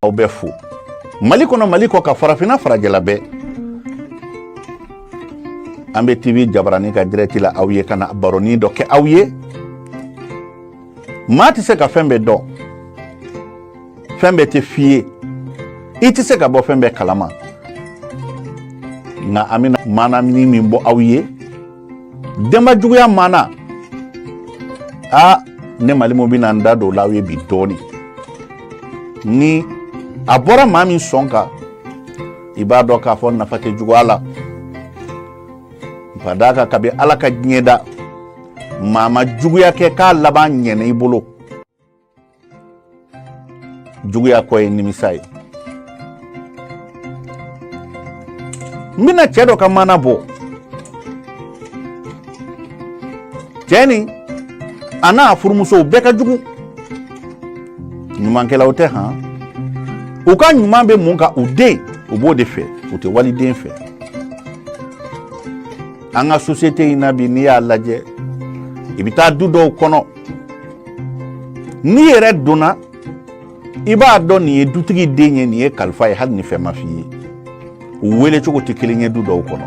aw bɛ fo Mali kɔnɔ Mali kɔ ka farafina farajɛla bɛɛ an bɛ TV Jabarani ka direct la aw ye kana baroni dɔ kɛ aw ye maa tɛ se ka fɛn bɛɛ dɔn fɛn bɛɛ tɛ f'i ye i tɛ se ka bɔ fɛn bɛɛ kalama nka an bɛna maana min bɔ aw ye denba juguya maana ne Malimu bɛna n da don o la aw ye bi dɔɔni ni a bɔra maa min sɔn kan i b'a dɔn k'a fɔ nafa tɛ juguya la ka d'a kan kabi Ala ka diɲɛ da maa ma juguya kɛ k'a laban ɲɛna i bolo juguya kɔ ye nimisa ye n bɛna cɛ dɔ ka maana bɔ cɛ ni a n'a furumusow bɛɛ ka jugu ɲumankɛlaw tɛ u ka ɲuman bɛ mun ka u den u b'o de fɛ u tɛ waliden fɛ an ka société in na bi n'i y'a lajɛ i bɛ taa du dɔw kɔnɔ n'i yɛrɛ donna i b'a dɔn nin ye dutigi den ye nin ye kalifa ye hali ni fɛn ma f'i ye u wele cogo tɛ kelen ye du dɔw kɔnɔ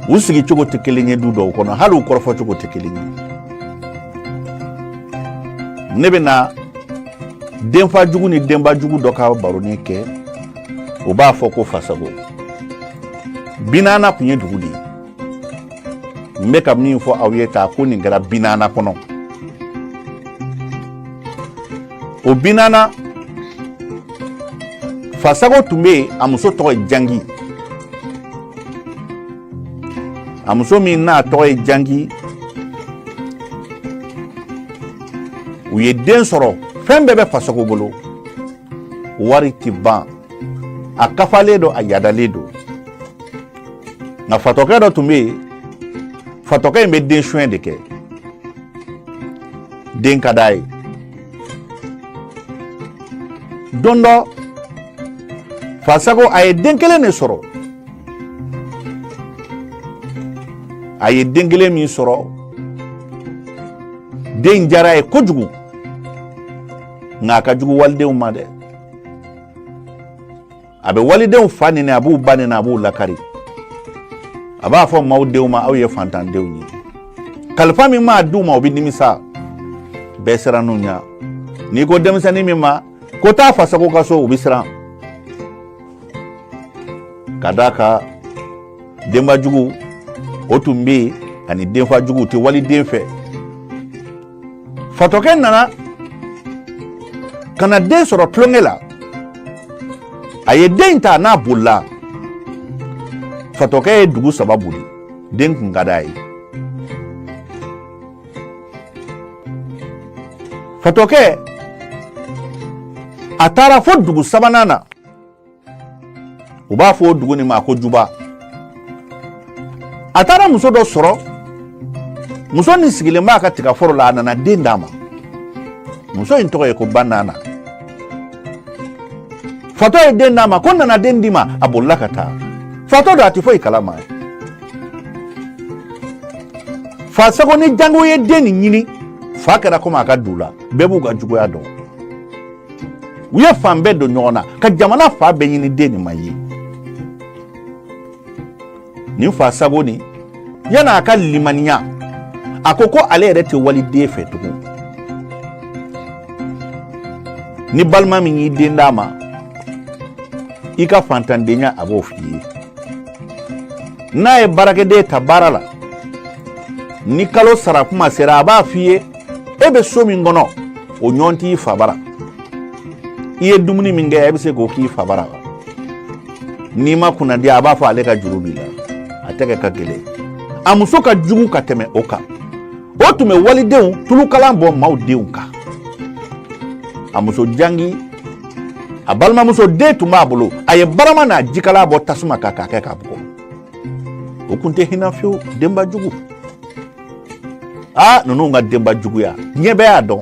u sigi cogo tɛ kelen ye du dɔw kɔnɔ hali u kɔrɔfɔ cogo tɛ kelen ye ne bɛna denfa jugu ni denba jugu dɔ ka baroni kɛ o b'a fɔ ko fasago Binana kun ye dugu de ye n bɛ ka min fɔ aw ye k'a ko nin kɛra Binana kɔnɔ o Binana fasago tun bɛ yen a muso tɔgɔ ye Jangi a muso min n'a tɔgɔ ye Jangi u ye den sɔrɔ fɛn bɛɛ bɛ fasago bolo wari ti ban a kafalen don a yadalen don nka fatɔkɛ dɔ tun bɛ yen fatɔkɛ in bɛ den suɲɛ de kɛ den ka d'a ye don dɔ fasago a ye den kelen de sɔrɔ a ye den kelen min sɔrɔ den jara a ye kojugu nka a ka jugu walidenw ma dɛ a bɛ walidenw fa nɛni a b'u ba nɛni a b'u lakari a b'a fɔ maaw denw ma aw ye fantandenw ye kalifa min m'a d'u ma o bɛ nimisa bɛɛ siran n'u ɲɛ n'i ko denmisɛnnin min ma ko taa fasago ka so u bɛ siran ka d'a kan denba jugu o tun bɛ yen ani denfa jugu u tɛ waliden fɛ fatɔkɛ nana ka na den sɔrɔ tulonkɛ la a ye den ta n'a bolila fatɔkɛ ye dugu 3 boli den kun ka d'a ye fatɔkɛ a taara fo dugu 3nan na u b'a fɔ o dugu nin ma ko Juba a taara muso dɔ sɔrɔ muso nin sigilen b'a ka tigaforo la a nana den d'a ma muso in tɔgɔ ye ko Banana fatɔ ye den d'a ma ko nana den di ma a bolila ka taa fatɔ don a tɛ foyi kalama fasago ni Jango ye den nin ɲini fa kɛra komi a ka du la bɛɛ b'u ka juguya dɔn u ye fan bɛɛ don ɲɔgɔn na ka jamana fa bɛɛ ɲini den nin ma ye nin fasago ni yana a ka limaniya a ko ale yɛrɛ tɛ waliden fɛ tugun ni balima min y'i den d'a ma i ka fantandenya a b'o f'i ye n'a ye baarakɛden ta baara la ni kalo sara kuma sera a b'a f'i ye e bɛ so min kɔnɔ o ɲɔgɔn t'i fa bara i ye dumuni min kɛ e bɛ se k'o k'i fa bara n'i ma kunnadiya a b'a fɔ ale ka juru b'i la a tɛgɛ ka gɛlɛn a muso ka jugu ka tɛmɛ o kan o tun bɛ walidenw tulukalan bɔ maaw denw kan a muso Jangi a balimamuso den tun b'a bolo a ye barama n'a jikala bɔ tasuma kan k'a kɛ k'a bugɔ o tun tɛ hinɛ fiyewu denba jugu ninnu ka denba juguya ɲɛ bɛɛ y'a dɔn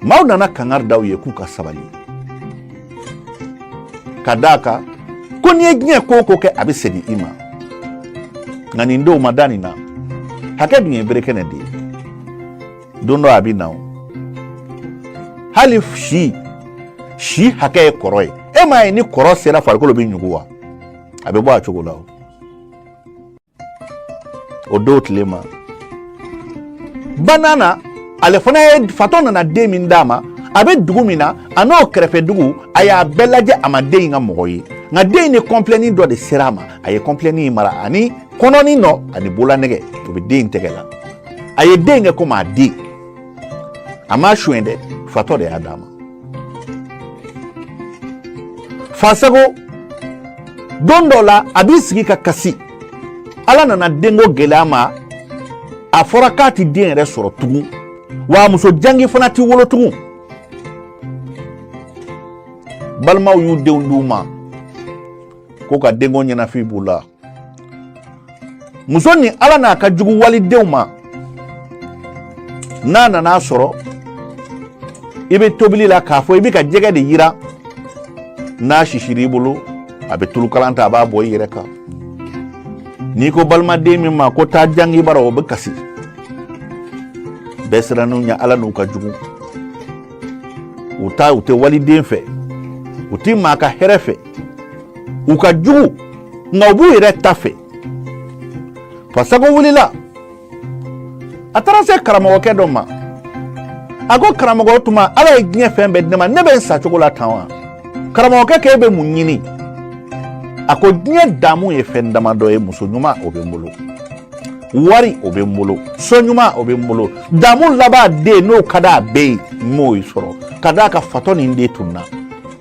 maaw nana kangari d'aw ye k'u ka sabali ka d'a kan ko n'i ye diɲɛ ko o ko kɛ a bɛ segin i ma nka nin denw ma da nin na hakɛ dun ye berekɛnɛ de ye don dɔ a bɛ na hali si si hakɛ ye kɔrɔ ye e m'a ye ni kɔrɔ sera farikolo bɛ ɲugu wa a bɛ bɔ a cogo la o don tile ma banana ale fana ye fatɔ nana den min d'a ma a bɛ dugu min na a n'o kɛrɛfɛ dugu a y'a bɛɛ lajɛ a ma den in ka mɔgɔ ye nka den in ni kɔnpilɛni dɔ de sera a ma a ye kɔnpilɛni in mara ani kɔnɔni nɔ ani bololanɛgɛ o bɛ den in tɛgɛ la a ye den kɛ komi a den a m'a suɲɛ dɛ fatɔ de y'a d'a ma Fasago don dɔ la a b'i sigi ka kasi ala nana denko gɛlɛya ma a fɔra k'a ti den yɛrɛ sɔrɔ tugun wa muso jangi fana ti wolo tugun balimaw y'u denw d'u ma ko ka denko ɲɛnafin b'u la muso ni ala n'a ka jugu walidenw ma n'a nana sɔrɔ i bɛ tobili la k'a fɔ i bɛ ka jɛgɛ de yira n'a sisiri i bolo a bɛ tulukalan ta a b'a bɔ i yɛrɛ kan n'i ko balimaden min ma ko taa jangi bara o bɛ kasi bɛɛ sirann'u ɲɛ ala n'u ka jugu u tɛ waliden fɛ u ti maa ka hɛrɛ fɛ u ka jugu nka u b'u yɛrɛ ta fɛ Fasago wulila a taara se karamɔgɔkɛ dɔ ma a ko karamɔgɔ tuma ala ye diɲɛ fɛn bɛɛ di ne ma ne bɛ n sa cogo la tan wa karamɔgɔkɛ k'e bɛ mun ɲini a ko diɲɛ damu ye fɛn damadɔ ye muso ɲuman o bɛ n bolo wari o bɛ n bolo so ɲuman o bɛ n bolo damu laban den n'o ka d'a bɛɛ ye n m'o sɔrɔ ka d'a ka fatɔ nin den tunna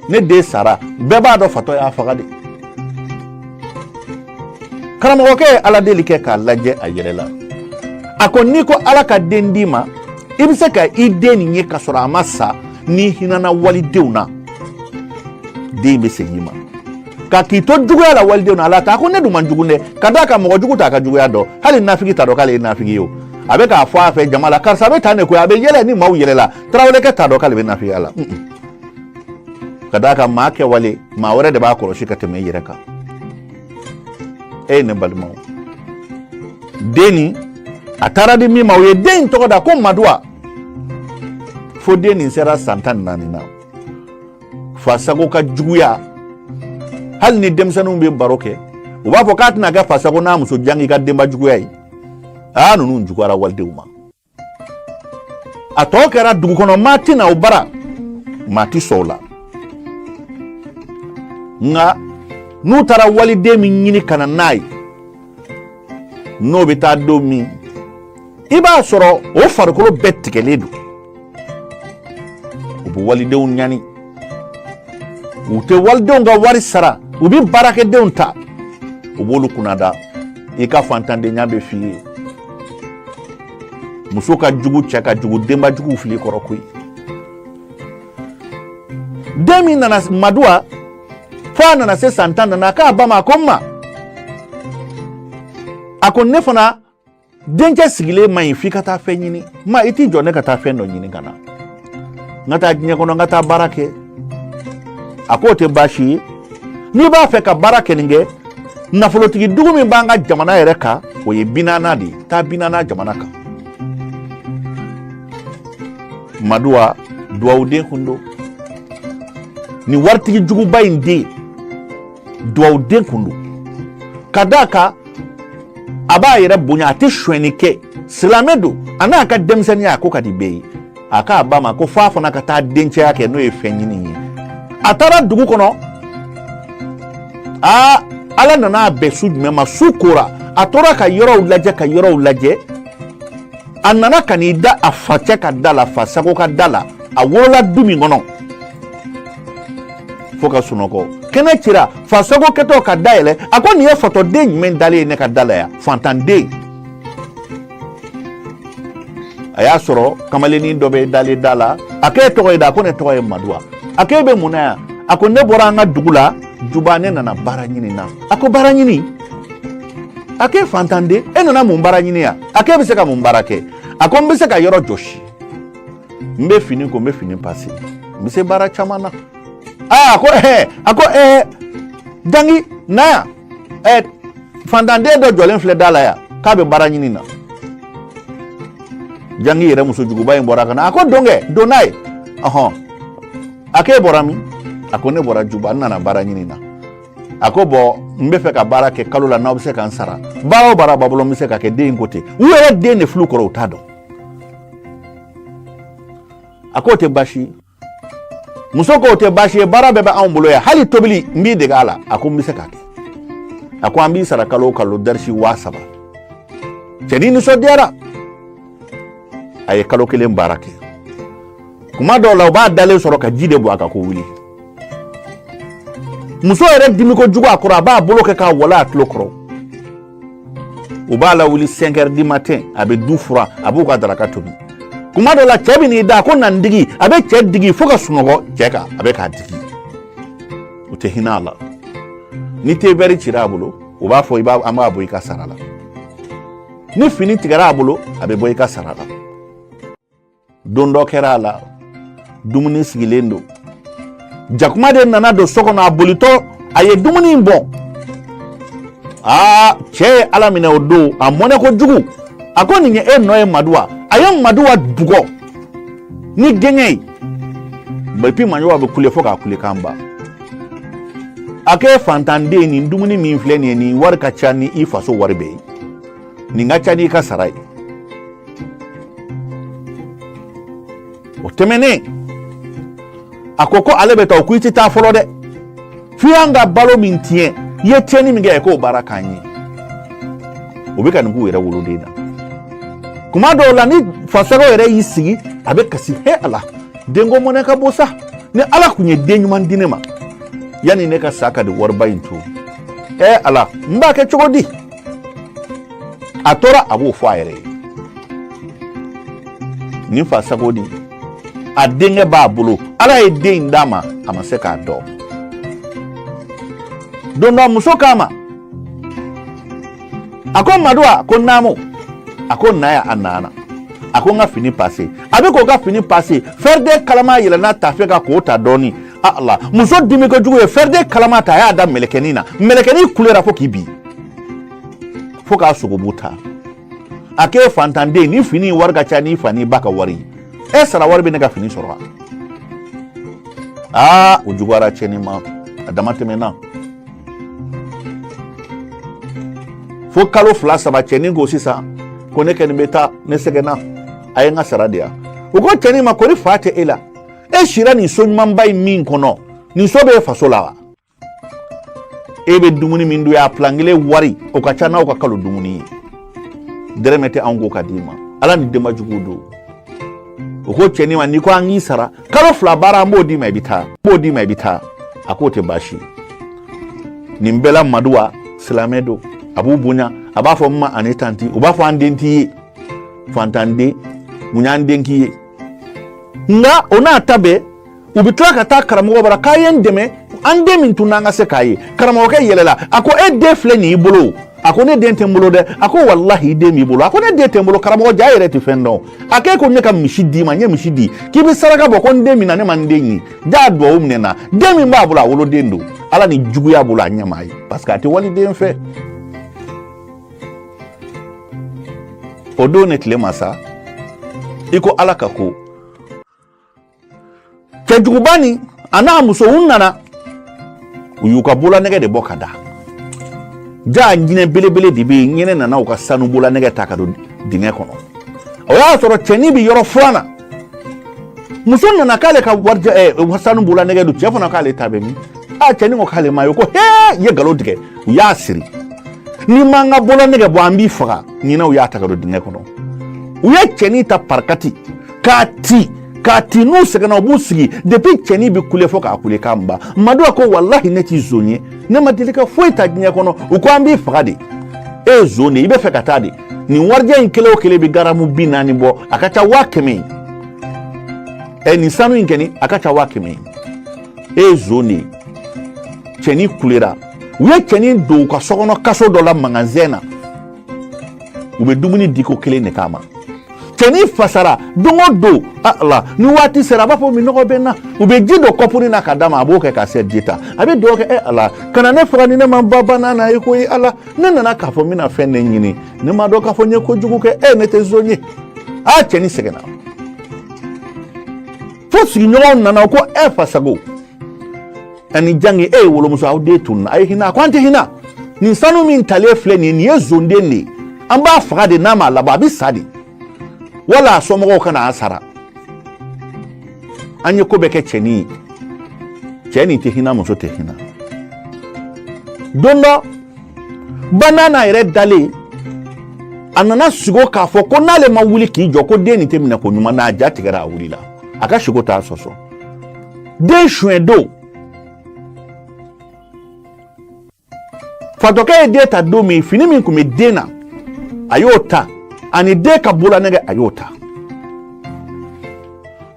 ne den sara bɛɛ b'a dɔn fatɔ y'a faga de karamɔgɔkɛ ye ala deli kɛ k'a lajɛ a yɛrɛ la a ko n'i ko ala ka den d'i ma i bɛ se ka i den nin ye ka sɔrɔ a ma sa n'i hinɛna walidenw na den bɛ segin i ma ka k'i to juguya la walidenw na ala ta ko ne dun man jugu dɛ ka d'a kan mɔgɔ jugu t'a ka juguya dɔn hali nafigi t'a dɔn k'ale ye nafigi ye o a bɛ k'a fɔ a fɛ jama la karisa bɛ tan de koyi a bɛ yɛlɛ ni maaw yɛlɛla tarawelekɛ t'a dɔn k'ale bɛ nafigiya la ka d'a kan maa kɛwale maa wɛrɛ de b'a kɔlɔsi ka tɛmɛ i yɛrɛ kan e ne balimaw den nin a taara di min ma o ye den in tɔgɔ da ko Maduwa fo den nin sera san 14 na Fasago ka juguya hali ni denmisɛnninw bɛ baro kɛ u b'a fɔ k'a tɛna kɛ Fasago n'a muso jangi ka denba juguya ye ninnu juguyara walidenw ma a tɔ kɛra dugu kɔnɔ maa tɛna o bara maa ti sɔn o la nka n'u taara waliden min ɲini ka na n'a ye n'o bɛ taa don min i b'a sɔrɔ o farikolo bɛɛ tigɛlen don u bɛ walidenw ɲani u tɛ walidenw ka wari sara u bɛ baarakɛdenw ta u b'olu kunnada i ka fantandenya bɛ f'i ye muso ka jugu cɛ ka jugu denba jugu fili kɔrɔ koyi den min nana Maduwa fo a nana se san 10 na k'a ba ma ko ma a ko ne fana denkɛ sigilen ma ɲi f'i ka taa fɛn ɲini ma i t'i jɔ ne ka taa fɛn dɔ ɲini ka na n ka taa diɲɛ kɔnɔ n ka taa baara kɛ a ko o tɛ baasi ye n'i b'a fɛ ka baara kɛ nin kɛ nafolotigi dugu min b'an ka jamana yɛrɛ kan o ye Binana de ye taa Binana jamana kan Maduwa duwawuden kun don ni waritigi juguba in den duwawuden kun don ka d'a kan a b'a yɛrɛ bonya a tɛ suɲɛni kɛ silamɛ don a n'a ka denmisɛnninya a ko ka di bɛɛ ye a k'a ba ma ko f'a fana ka taa dencɛya kɛ n'o ye fɛn ɲini ye a taara dugu kɔnɔ ala nana bɛn su jumɛn ma su kora a tora ka yɔrɔw lajɛ a nana ka n'i da a facɛ ka da la Fasago ka da la a wolola du min kɔnɔ fo ka sunɔgɔ kɛnɛ cira Fasago kɛtɔ ka da yɛlɛ a ko nin ye fatɔden jumɛn dalen ye ne ka da la yan fantanden a y'a sɔrɔ kamalennin dɔ bɛ dalen da la a k'e tɔgɔ ye da a ko ne tɔgɔ ye Maduwa a k'e bɛ mun na yan a ko ne bɔra an ka dugu la juba ne nana baara ɲini na a ko baara ɲini a k'e fantanden e nana mun baara ɲini yan a k'e bɛ se ka mun baara kɛ a ko n bɛ se ka yɔrɔ jɔsi n bɛ fini ko n bɛ fini pase n bɛ se baara caman na a ko jangi na yan fantanden dɔ jɔlen filɛ da la yan k'a bɛ baara ɲini na jangi yɛrɛ muso juguba in bɔra ka na a ko don kɛ don n'a ye ake borami akone bora juba nana bara nyini na akobo mbe fe ka bara ke kalo la na obse kan sara ba o bara babulo mise ka ke den kote uwe den ne flu koro utado akote bashi musoko te bashi bara bebe ambulo ya hali tobili mbi de gala akumbise ka ke akwambi sara kalo darshi wasaba cedi ni so diara ay kalo kelen barake kuma do law ba dale soro ka jide bu aka ko wuli muso ere dimi ko jugo akura ba bloqué ka wala atlo kro o ba la wuli 5h du matin abe dufra abu ka daraka tobi kuma do la chebi ni da ko nan digi abe che digi foka sunogo cheka abe ka digi ute hinala ni te beri chirabulo o ba fo iba ama boy ka sarala ni fini tigara abulo abe boy ka sarala dondo kerala dumuni sigilendo jakuma de nana do soko na abolito aye dumuni bon che ala mine odo amone ko jugu akoni nye eno e madua aye madua dugo ni genye bepi manyo be kule foka kule kamba ake fantande ni dumuni mi infleni ni warka chani ifaso warbe ni ngachani ka sarai otemene akoko alebeta okuiti ta folo de fianga balo mintie ye tieni minge ko barakanyi obeka ngu wera wolo dena kuma do la ni fasaro ere yisigi abeka si he ala dengo moneka bosa ne ala kunye denyuman dinema yani ne ka saka de warba into ala mbake chogodi atora abu fire ni fasagodi adenge ba bulu ala e de ndama amaseka do dono muso kama akon madua kon namo akon naya anana akon ga fini passé abe ko ga fini passé ferde kalama yela na tafeka ko ta doni Allah muso dimi ko jugo ferde kalama ta ya da melekeni kulera fo kibi fo ka sugubuta ake fantande ni fini warga cha ni fani baka wari sara warbe ne ga fini sorwa ujugara cheni ma adamate mena fo kalo flasa ba cheni go sisa kone ken beta ne segena ayenga saradia ugo cheni ma kori fate ela shira ni sonyman bay min kono ni sobe fasola ebe dumuni min du ya plangile wari o ka chana o ka kalo dumuni deremete ango kadima ala ni dema jugudo ko cheni ma ni ko angi sara kalo fla bara modi mai bita akote bashi nimbela madua silamedo abubunya abafo mma anetanti obafo andenti fantande munyandenki nga ona tabe ubitla kata karamo bara kayen deme ande min tunanga se kaye karamo ke yelela ako de fleni ibolo ako ne de tembulo de ako wallahi de mi bolo ako ne de tembulo karamo jaire ti fendo ake ko ne kam mishidi manye mishidi kibi saraka boko nde mi na ne mandenyi ja do umnena de mi ba bolo wolo dendo ala ni jugu ya bolo anyamai parce que ati wali de mfe odo netle masa iko alaka ko kejugubani ana muso unnana uyuka bula nege de bokada ja njine belebele dibi nyene nana uka sanu bula nege takado dinge kono oya soro cheni bi yoro frana muso nana kale ka warja sanu bula nege du chefo na kale tabemi cheni ngo kale mayo ko ye galo dige uya siri ni manga bula nege bo ambi faga nyina uya takado dinge kono uya cheni ta parkati kati no segana obusigi depuis cheni bi kule foka akule kamba madua ko wallahi neti zonye ne madilika foita nya kono ukwambi fagade zone ibe fekatade ni warja inkele okele bi garamu binani bo akacha wakeme ni sanu inkeni akacha wakeme zone cheni kulera we cheni do ka sokono kaso dola mangazena ube dumuni diko kele ne kama cheni fasara dongo do Allah ni wati sera ba fo mi no bena ube jido kopuni na kadama aboke ka se dita abi do ke Allah kana ne fra ni ne man baba na na iko Allah nana na ka fo mi na fe ne nyini ne ma do ka fo nye ko jugu ke ne te zonye cheni segena fo sigiɲɔgɔnw nana ko Fasago ani jangi wolomuso aw de tunna ay hina ko ante hina nin sanu min tale filɛ nin ye zonden de an b'a faga de n'a ma labɔ a bɛ sa de wala somɔgɔw kana an sara an ye ko bɛɛ kɛ cɛnin ye cɛnin tɛ hina muso tɛ hina don dɔ banana yɛrɛ dalen a nana sigo k'a fɔ ko n'ale ma wuli k'i jɔ ko den nin tɛ minɛ ko ɲuman na a ja tigɛra a wulila a ka sigo t'a sɔsɔ den suɲɛ don fatɔkɛ ye den ta don min fini min tun bɛ den na a y'o ta ani den ka bololanɛgɛ a y'o ta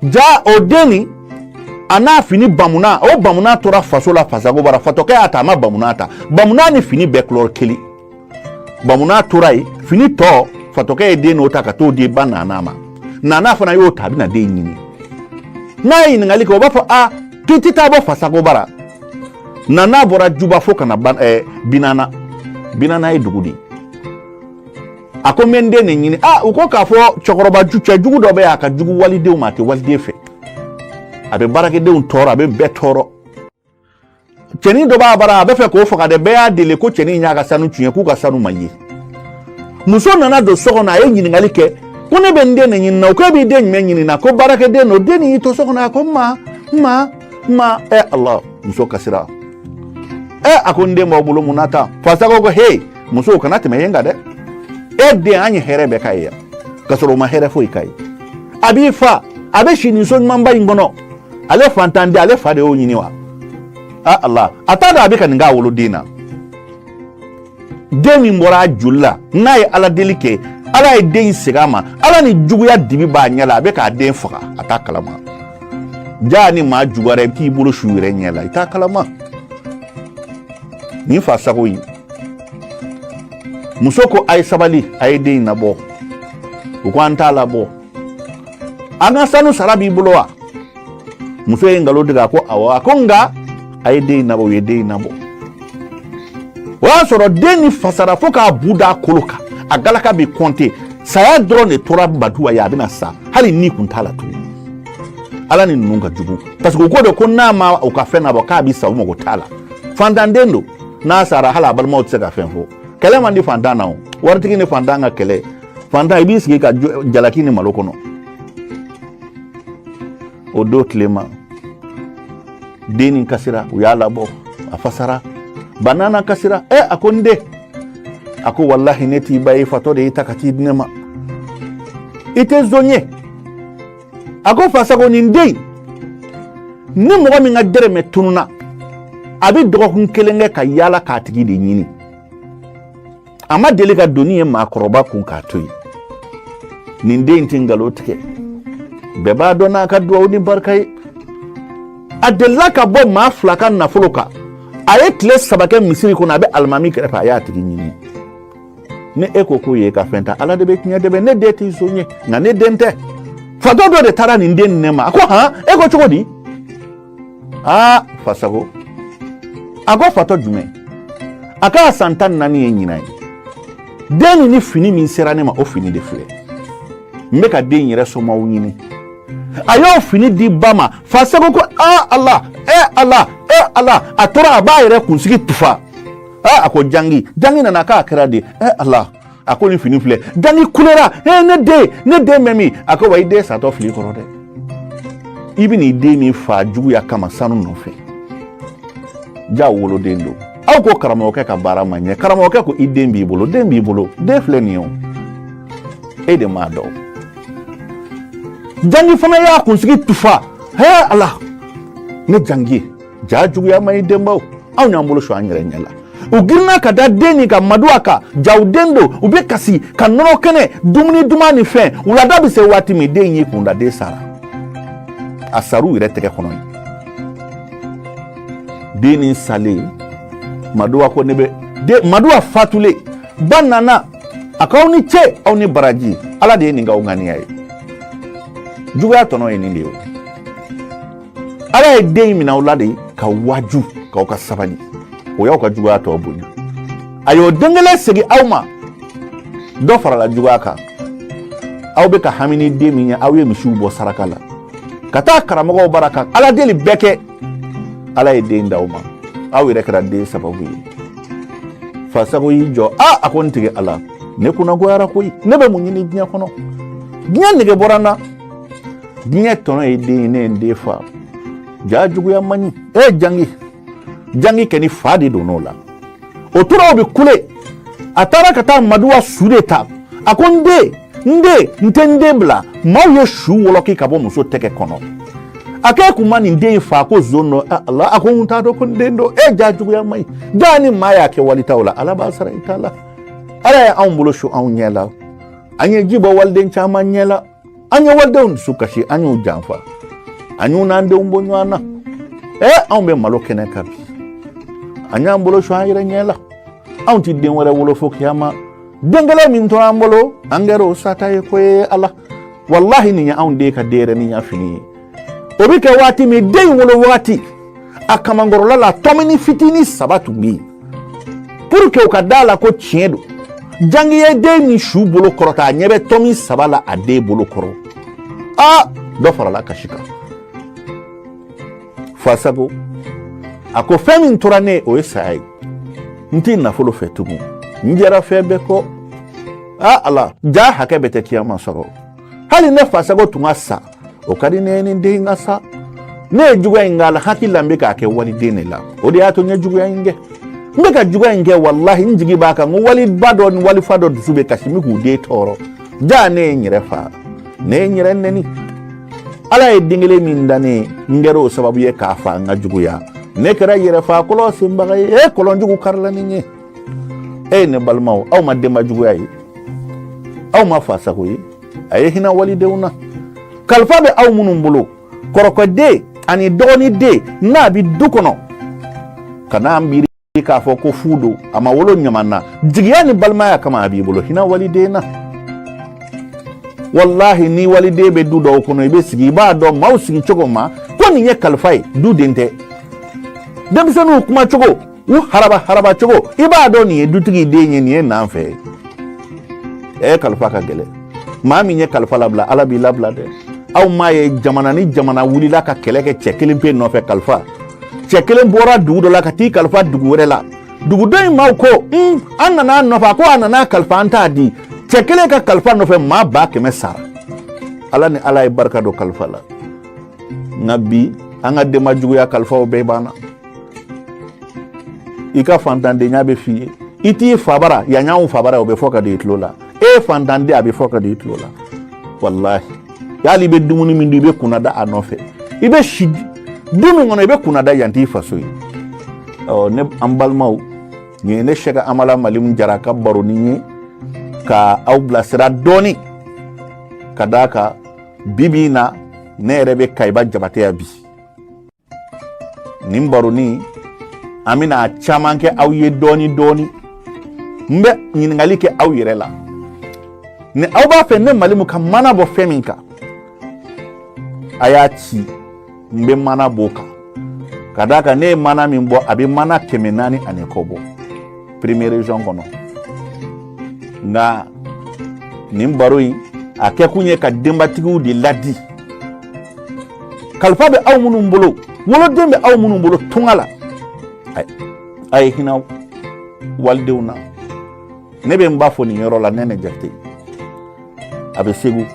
ja o den nin a n'a fini bamuna o bamuna tora faso la Fasago bara fatɔkɛ y'a ta a ma bamuna ta bamuna ni fini bɛɛ couleur kelen bamuna tora yen fini tɔ fatɔkɛ ye den n'o ta ka t'o di ba nana ma nana fana y'o ta a bɛna den ɲini n'a ye ɲininkali kɛ o b'a fɔ k'i tɛ taa bɔ Fasago bara nana bɔra Juba fo kana Binana ye dugu di a ko n bɛ n den de ɲini u ko k'a fɔ cɛ jugu dɔ bɛ yen a ka jugu walidenw ma a tɛ waliden fɛ a bɛ baarakɛdenw tɔɔrɔ a bɛ bɛɛ tɔɔrɔ cɛnin dɔ b'a bara a bɛ fɛ k'o faga dɛ bɛɛ y'a deli ko cɛnin y'a ka sanu tiɲɛ k'u ka sanu ma ye muso nana don so kɔnɔ a ye ɲininkali kɛ ko ne bɛ n den de ɲini na o ko e b'i den jumɛn ɲini na ko baarakɛden don den nin y'i to so kɔnɔ a ko ma Allah muso kasira a ko n den b'aw bolo mun na tan Fasago ko muso kana tɛmɛ yen kan dɛ e den an ye hɛrɛ bɛɛ k'a ye yan ka sɔrɔ o ma hɛrɛ foyi k'a ye a b'i fa a bɛ si nin so ɲumanba in kɔnɔ ale fantan de ale fa de y'o ɲini wa Allah a t'a dɔn a bɛ ka nin k'a woloden na den min bɔra a joli la n'a ye Ala deli kɛ Ala ye den in segin a ma Ala ni juguya dibi b'a ɲɛ la a bɛ k'a den faga a t'a kalama ja ni maa juguyara i bɛ t'i bolo su yɛrɛ ɲɛ la i t'a kalama nin Fasago in muso ko a ye sabali a ye den in labɔ u ko an t'a labɔ an ka sanu sara b'i bolo wa muso ye nkalon tigɛ a ko awɔ a ko nka a ye den in labɔ u ye den in labɔ o y'a sɔrɔ den ni fasara fo k'a bu da kolo kan a galaka bɛ kɔnte saya dɔrɔn de tora Batuwa ye a bɛna sa hali ni kun t'a la tugun Ala ni ninnu ka jugu parce que u ko de ko n'a ma u ka fɛn labɔ k'a bɛ sa u mago t'a la fantanden don n'a sara hali a balimaw tɛ se ka fɛn fɔ kɛlɛ man di fantan na o waritigi ni fantan ka kɛlɛ fantan i b'i sigi ka jalaki ni malo kɔnɔ o don tilema den nin kasira u y'a labɔ a fasara banana kasira a ko n den a ko wallahi ne t'i ba ye fatɔ de y'i ta ka t'i di ne ma i tɛ zon ye a ko Fasago nin den ni mɔgɔ min ka dɛrɛmɛ tununa a bɛ dɔgɔkun kelen kɛ ka yaala k'a tigi de ɲini a ma deli ka doni ye maakɔrɔba kun k'a to yen nin den tɛ nkalon tigɛ bɛɛ b'a dɔn n'a ka duwawu ni barika ye a delila ka bɔ maa fila ka nafolo kan a ye tile 3 kɛ misiri kɔnɔ a bɛ alimami kɛrɛfɛ a y'a tigi ɲini ni e ko k'o ye ka fɛn ta Ala de bɛ tiɲɛ de bɛ ne den t'i zon ye nka ne den tɛ fatɔ dɔ de taara nin den ne ma a ko e ko cogo di Fasago a ko fatɔ jumɛn a k'a san 14 ye ɲinan ye den ni fini min sera ne ma o fini de filɛ n bɛ ka den yɛrɛ somaw ɲini a y'o fini di ba ma Fasago ko Allah a tora a b'a yɛrɛ kunsigi tufa a ko jangi nana k'a kɛra de Allah a ko ni fini filɛ jangi kulera ne den bɛ min a ko wa i den satɔ fili kɔrɔ dɛ i bɛ n'i den min fa juguya kama sanu nɔfɛ ja woloden don aw ko karamɔgɔkɛ ka baara ma ɲɛ karamɔgɔkɛ ko i den b'i bolo den filɛ nin ye o e de m'a dɔn jangi fana y'a kunsigi tufa Allah ne jangi ja juguya ma i denbaw aw y'an bolo su an yɛrɛ ɲɛ la u girinna ka da den nin ka maduwa kan jaw den don u bɛ kasi ka nɔnɔ kɛnɛ dumuni duman ni fɛn wulada bɛ se waati min den y'i kunda den sara a saru yɛrɛ tɛgɛ kɔnɔ ye den nin salen maduwa ko ne bɛ maduwa fatulen ba nana a k'aw ni ce aw ni baraji Ala de ye nin k'aw ŋaniya ye juguya tɔnɔ ye nin de ye Ala ye den minɛ aw la de ka waju k'aw ka sabali o y'aw ka juguya tɔ bonya a y'o den kelen segin aw ma dɔ farala juguya kan aw bɛ ka hami ni den min ye aw ye misiw bɔ saraka la kata karamɔgɔw baraka ala deli bɛɛ kɛ ala ye den d'aw ma aw yɛrɛ kɛra den sababu ye Fasago y'i jɔ a ko n tigi ala ne kunnagoyara koyi ne bɛ mun ɲini diɲɛ kɔnɔ diɲɛ nege bɔra n na diɲɛ tɔnɔ ye den ye ne ye n den fa ja juguya man ɲi jangi kɛ ni fa de don n'o la o tora o bɛ kule a taara ka taa maduwa su de ta a ko n den n tɛ n den bila maaw ye su wɔlɔki ka bɔ muso tɛgɛ kɔnɔ a k'e kun ma nin den in fa ko zon dɔ ala a ko n t'a dɔn ko n den don ja juguya man ɲi ja ni maa y'a kɛ walitaw la ala b'a sara i t'a la ala ye anw bolo su anw ɲɛ la an ye ji bɔ waliden caman ɲɛ la an ye walidenw dusu kasi an y'u janfa an y'u n'an denw bɔ ɲɔgɔn na anw bɛ malo kɛnɛ kan bi an y'an bolo su an yɛrɛ ɲɛ la anw ti den wɛrɛ wolo fo kiyama den kelen min tora an bolo an kɛra o sata ye ko ye ala wallahi nin ye anw den ka denyɛrɛnin ya fini ye o bɛ kɛ waati min den wolo waati a kamankɔrɔla la tɔmini fitinin 3 tun bɛ yen pour que o ka da la ko tiɲɛ don jangi ye den ni su bolo kɔrɔta a ɲɛ bɛ tɔmi 3 la a den bolo kɔrɔ dɔ farala kasi kan Fasago a ko fɛn min tora ne o ye saya ye n t'i nafolo fɛ tugun n jɛra fɛn bɛɛ kɔ ala ja hakɛ bɛ tɛ kiyama sɔrɔ hali ne Fasago tun ka sa o ka di ne ye nin den ka sa ne ye juguya in k'a la hakili la n bɛ k'a kɛ waliden de la o de y'a to n ye juguya in kɛ n bɛ ka juguya in kɛ wallahi n jigi b'a kan n ko waliba dɔ ni walifa dɔ dusu bɛ kasi min k'u den tɔɔrɔ ja ne ye n yɛrɛ faa ne ye n yɛrɛ nɛni ala ye den kelen min da ne n kɛra o sababu ye k'a faa n ka juguya ne kɛra yɛrɛ faa kɔlɔn senbaga ye kɔlɔn jugu karila ni n ye ne balimaw aw ma denba juguya ye aw ma Fasago ye a ye hinɛ walidenw na kalifa bɛ aw minnu bolo kɔrɔkɛden ani dɔgɔniden n'a bɛ du kɔnɔ ka n'a miiri k'a fɔ ko fu don a ma wolo ɲaman na jigiya ni balimaya kama a b'i bolo hinɛ waliden na wallahi ni waliden bɛ du dɔw kɔnɔ i bɛ sigi i b'a dɔn maaw sigi cogo ma ko nin ye kalifa ye du den tɛ denmisɛnninw kuma cogo u haraba cogo i b'a dɔn nin ye dutigi den ye nin ye nan fɛ kalifa ka gɛlɛn maa min ye kalifa labila ala b'i labila dɛ aw m'a ye jamana ni jamana wulila ka kɛlɛ kɛ cɛ kelen pe nɔfɛ kalifa cɛ kelen bɔra dugu dɔ la ka t'i kalifa dugu wɛrɛ la dugudenw in maaw ko an nana nɔfɛ ko a nana kalifa an t'a di cɛ kelen ka kalifa nɔfɛ maa 100 sara ala ni ala ye barika don kalifa la nka bi an ka denba juguya kalifaw bɛɛ banna i ka fantandenya bɛ f'i ye i t'i fabara yan y'anw fabara o bɛ fɔ ka di i tulo la fantanden a bɛ fɔ ka di i tulo la wallahi hali i bɛ dumuni min dun i bɛ kunna da a nɔfɛ i bɛ si du min kɔnɔ i bɛ kunna da yan t'i faso ye ne an balimaw nin ye ne Sɛki Amala Malimu Jara ka baronin ye ka aw bilasira dɔɔni ka d'a kan bi in na ne yɛrɛ bɛ Kayiba Jabate ya bi nin baronin an bɛna a caman kɛ aw ye dɔɔni n bɛ ɲininkali kɛ aw yɛrɛ la ni aw b'a fɛ ne Malimu ka mana bɔ fɛn min kan a y'a ci n bɛ mana b'o kan ka d'a kan ne ye mana min bɔ a bɛ mana 400 ani kɔ bɔ première région kɔnɔ nka nin baro in a kɛ kun ye ka denbatigiw de ladi kalifa bɛ aw minnu bolo woloden bɛ aw minnu bolo tunga la a ye hinɛ walidenw na ne bɛ n ba fɔ nin yɔrɔ la Nɛnɛ Jakite a bɛ Segu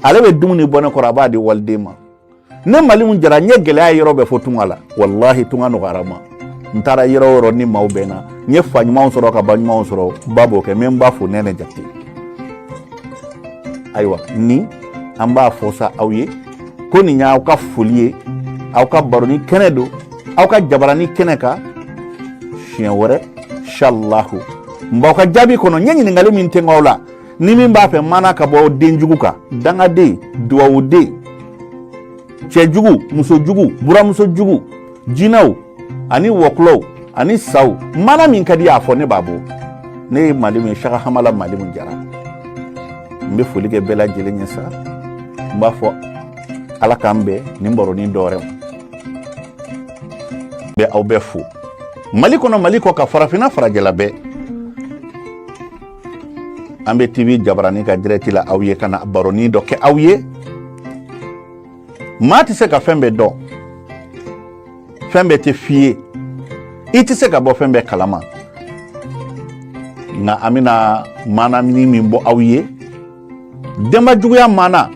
ale bɛ dumuni bɔ ne kɔrɔ a b'a di waliden ma ne Malimu Jara n ye gɛlɛya yɔrɔ bɛɛ fɔ tunga la wallahi tunga nɔgɔyara ma n taara yɔrɔ o yɔrɔ ni maaw bɛn na n ye fa ɲumanw sɔrɔ ka ba ɲumanw sɔrɔ ba b'o kɛ n bɛ n ba fɔ Nɛnɛ Jakite ayiwa ni an b'a fɔ sa aw ye ko nin y'aw ka foli ye aw ka baroni kɛnɛ don aw ka jabarani kɛnɛ kan siɲɛ wɛrɛ inshallahu n b'aw ka jaabi kɔnɔ n ye ɲininkali min tɛ aw la ni min b'a fɛ mana ka bɔ denjugu kan dangaden duwawuden cɛjugu musojugu buramusojugu jinɛw ani wɔkulɔw ani saw mana min ka di a fɔ ne b'a bɔ ne ye Malimu ye Sɛki Amala Malimu Jara n bɛ foli kɛ bɛɛ lajɛlen ye sa n b'a fɔ ala k'an bɛn nin baronin dɔ wɛrɛ ma n bɛ aw bɛɛ fo Mali kɔnɔ Mali kɔ ka farafinna farajɛla bɛɛ an bɛ TV Jabarani ka direct la aw ye ka na baronin dɔ kɛ aw ye maa tɛ se ka fɛn bɛɛ dɔn fɛn bɛɛ tɛ f'i ye i tɛ se ka bɔ fɛn bɛɛ kalama nka an bɛna maana min bɔ aw ye denba juguya maana